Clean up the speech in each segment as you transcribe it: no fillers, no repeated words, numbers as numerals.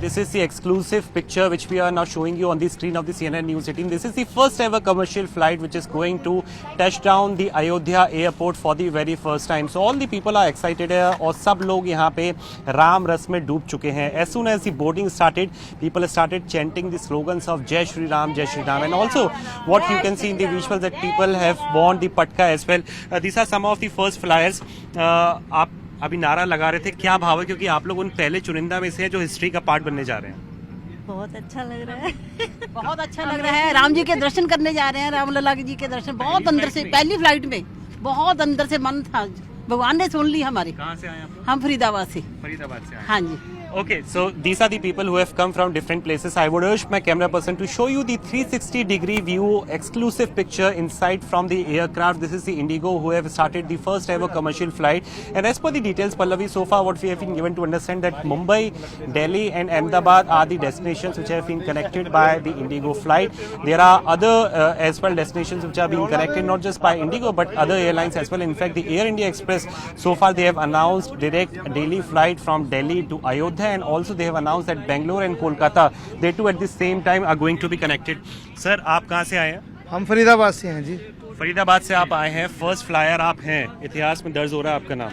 This is the exclusive picture which we are now showing you on the screen of the CNN News 18. This is the first ever commercial flight which is going to touch down the Ayodhya airport for the very first time. So all the people are excited और सब लोग यहाँ पे राम रस में डूब चुके हैं. As soon as the boarding started, people started chanting the slogans of Jai Shri Ram, Jai Shri Ram. And also what you can see in the visuals that people have worn the patka as well. These are some of the first flyers. आप अभी नारा लगा रहे थे, क्या भाव है, क्योंकि आप लोग उन पहले चुनिंदा में से हैं जो हिस्ट्री का पार्ट बनने जा रहे हैं. बहुत अच्छा लग रहा है. बहुत अच्छा लग रहा है. राम जी के दर्शन करने जा रहे हैं. रामलला जी के दर्शन बहुत अंदर से, पहली फ्लाइट में बहुत अंदर से मन था. भगवान ने सुन ली हमारी. कहाँ से आए आप? हम फरीदाबाद से. फरीदाबाद से आए. हाँ जी. Okay, so these are the people who have come from different places. I would urge my camera person to show you the 360-degree view, exclusive picture inside from the aircraft. This is the Indigo who have started the first ever commercial flight. And as per the details, Pallavi, so far what we have been given to understand that Mumbai, Delhi and Ahmedabad are the destinations which have been connected by the Indigo flight. There are other as well destinations which are being connected not just by Indigo but other airlines as well. In fact, the Air India Express, so far they have announced direct daily flight from Delhi to Ayodhya. And also they have announced that Bangalore and Kolkata, they too at the same time are going to be connected. Sir, आप कहाँ से आए हैं? हम फरीदाबाद से हैं जी. फरीदाबाद से आप आए हैं, फर्स्ट फ्लायर आप हैं, इतिहास में दर्ज हो रहा है आपका नाम.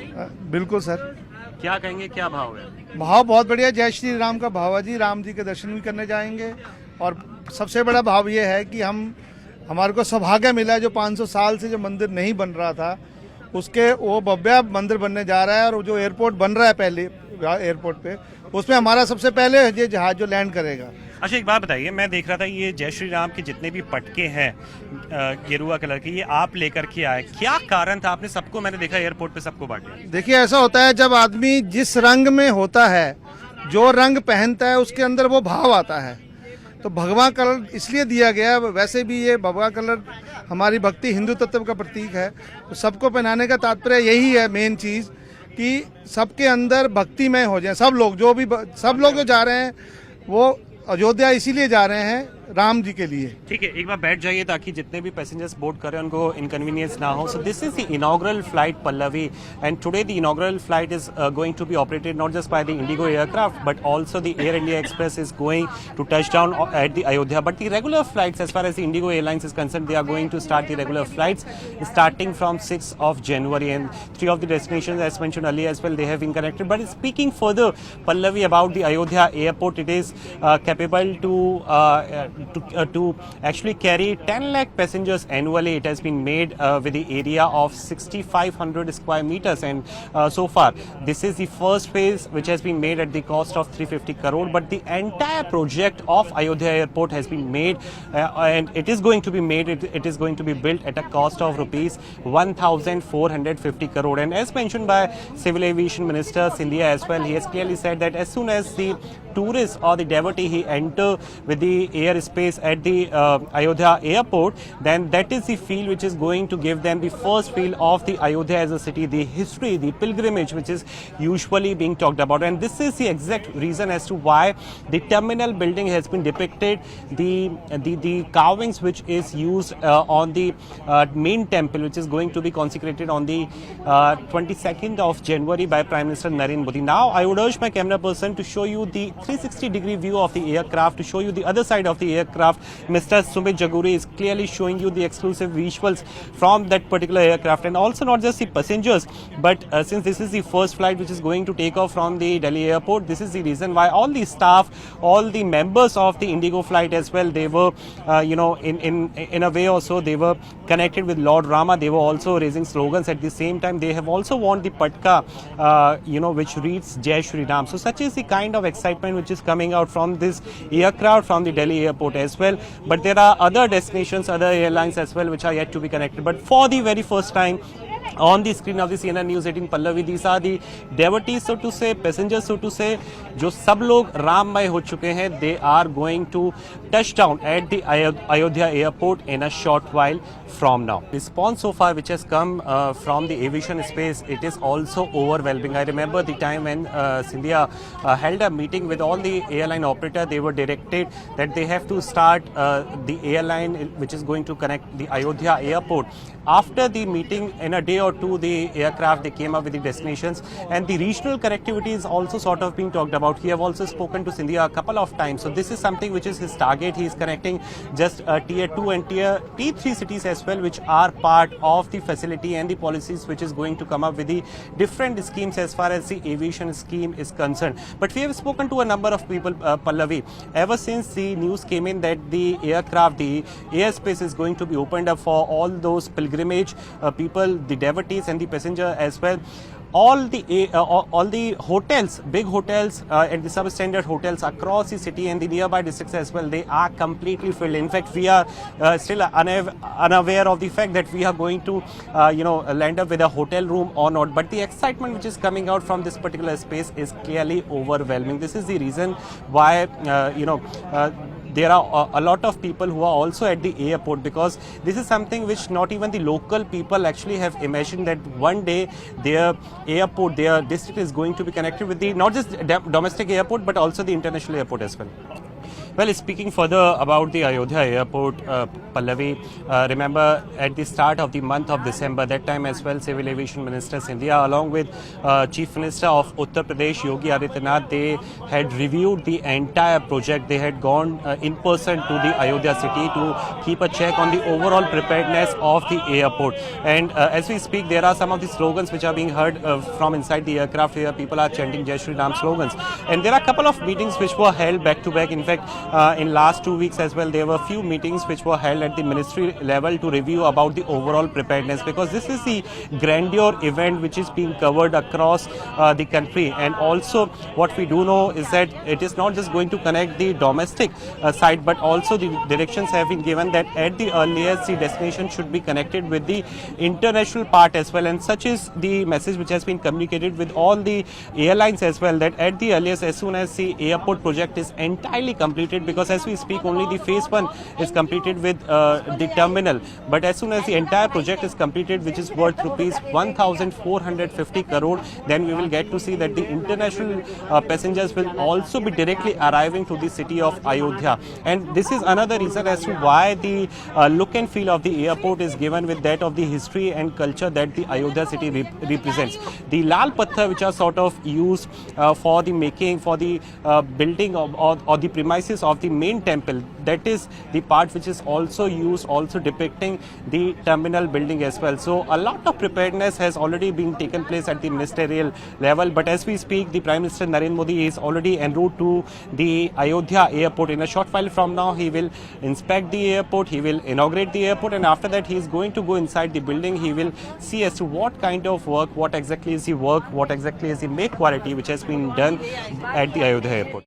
बिल्कुल सर. क्या कहेंगे, क्या भाव है? भाव बहुत बढ़िया. जय श्री राम का भाव है जी. राम जी के दर्शन भी करने जाएंगे और सबसे बड़ा भाव ये है कि हमारे को सौभाग्य मिला है जो 500 साल से जो मंदिर नहीं बन रहा था उसके वो भव्य मंदिर बनने जा रहा है. और जो एयरपोर्ट बन रहा है पहले एयरपोर्ट पे, उसमें हमारा सबसे पहले ये जहाज जो लैंड करेगा. अच्छा, एक बात बताइए, मैं देख रहा था ये जय श्री राम के जितने भी पटके हैं गेरुआ कलर के, ये आप लेकर के आए, क्या कारण था? आपने सबको, मैंने देखा एयरपोर्ट पे सबको बांटे. देखिए ऐसा होता है जब आदमी जिस रंग में होता है, जो रंग पहनता है उसके अंदर वो भाव आता है. तो भगवा कलर इसलिए दिया गया. वैसे भी ये भगवा कलर हमारी भक्ति हिंदू तत्व का प्रतीक है. तो सबको पहनाने का तात्पर्य यही है, मेन चीज़, कि सबके अंदर भक्तिमय हो जाए. सब लोग जो जा रहे हैं वो अयोध्या इसीलिए जा रहे हैं, राम जी के लिए. ठीक है, एक बार बैठ जाइए ताकि जितने भी पैसेंजर्स बोर्ड कर रहे हैं उनको इनकन्वीनियंस ना हो. So this is the inaugural flight, Pallavi, and today the inaugural flight is going to be operated not just by the IndiGo aircraft but also the Air India Express is going to touch down at the Ayodhya. But the regular flights as far as the IndiGo airlines is concerned, they are going to start the regular flights starting from 6th of January, and 3 of the destinations as mentioned earlier as well, they have been connected. But speaking further, Pallavi, about the Ayodhya airport, it is capable to actually carry 10 lakh passengers annually. It has been made with the area of 6,500 square meters, and so far this is the first phase which has been made at the cost of 350 crore. But the entire project of Ayodhya airport has been made and it is going to be made, it is going to be built at a cost of rupees 1,450 crore. And as mentioned by Civil Aviation Minister Sindhia as well, he has clearly said that as soon as the tourist or the devotee he enter with the airspace at the Ayodhya airport, then that is the feel which is going to give them the first feel of the Ayodhya as a city, the history, the pilgrimage which is usually being talked about. And this is the exact reason as to why the terminal building has been depicted, the carvings which is used on the main temple which is going to be consecrated on the 22nd of January by Prime Minister Narendra Modi. Now I would urge my camera person to show you the 360-degree view of the aircraft, to show you the other side of the aircraft. Mr. Sumit Jaguri is clearly showing you the exclusive visuals from that particular aircraft, and also not just the passengers but since this is the first flight which is going to take off from the Delhi airport, this is the reason why all the staff, all the members of the Indigo flight as well, they were in a way also they were connected with Lord Rama. They were also raising slogans. At the same time, they have also worn the patka which reads Jai Shri Ram. So such is the kind of excitement which is coming out from this aircraft from the Delhi airport as well. But there are other destinations, other airlines as well which are yet to be connected. But for the very first time on the screen of the CNN News 18, Pallavi, these are the devotees so to say, passengers so to say, जो सब लोग राममय हो चुके हैं. They are going to touch down at the Ayodhya airport in a short while from now. Response so far which has come from the aviation space, it is also overwhelming. I remember the time when Sindhia held a meeting with all the airline operator. They were directed that they have to start the airline which is going to connect the Ayodhya airport. After the meeting, in a day or two, the aircraft, they came up with the destinations, and the regional connectivity is also sort of being talked about. He have also spoken to Scindia a couple of times. So this is something which is his target. He is connecting just tier 2 and tier T3 cities as well, which are part of the facility and the policies which is going to come up with the different schemes as far as the aviation scheme is concerned. But we have spoken to a number of people, Pallavi, ever since the news came in that the aircraft, the airspace is going to be opened up for all those pilgrimage people, the devotees and the passenger as well. All the hotels, big hotels and the substandard hotels across the city and the nearby districts as well, they are completely filled. In fact, we are still unaware of the fact that we are going to land up with a hotel room or not. But the excitement which is coming out from this particular space is clearly overwhelming. This is the reason why there are a lot of people who are also at the airport, because this is something which not even the local people actually have imagined, that one day their airport, their district is going to be connected with the not just domestic airport but also the international airport as well. Well, speaking further about the Ayodhya airport, Pallavi, remember at the start of the month of December, that time as well, Civil Aviation Minister Scindia along with Chief Minister of Uttar Pradesh, Yogi Adityanath, they had reviewed the entire project. They had gone in person to the Ayodhya city to keep a check on the overall preparedness of the airport. And as we speak, there are some of the slogans which are being heard from inside the aircraft here. People are chanting Jai Shri Ram slogans. And there are a couple of meetings which were held back to back. In fact, in last 2 weeks as well, there were few meetings which were held at the ministry level to review about the overall preparedness, because this is the grandeur event which is being covered across the country. And also what we do know is that it is not just going to connect the domestic side, but also the directions have been given that at the earliest the destination should be connected with the international part as well. And such is the message which has been communicated with all the airlines as well, that at the earliest, as soon as the airport project is entirely completed, because as we speak only the phase 1 is completed with the terminal, but as soon as the entire project is completed, which is worth rupees 1,450 crore, then we will get to see that the international passengers will also be directly arriving to the city of Ayodhya. And this is another reason as to why the look and feel of the airport is given with that of the history and culture that the Ayodhya city represents. The Lal Patthar which are sort of used for the making, for the building or the premises of the main temple, that is the part which is also used, also depicting the terminal building as well. So a lot of preparedness has already been taken place at the ministerial level. But as we speak, the Prime Minister Narendra Modi is already en route to the Ayodhya airport. In a short while from now, he will inspect the airport, he will inaugurate the airport, and after that he is going to go inside the building. He will see as to what kind of work, what exactly is the work, what exactly is the make quality which has been done at the Ayodhya airport.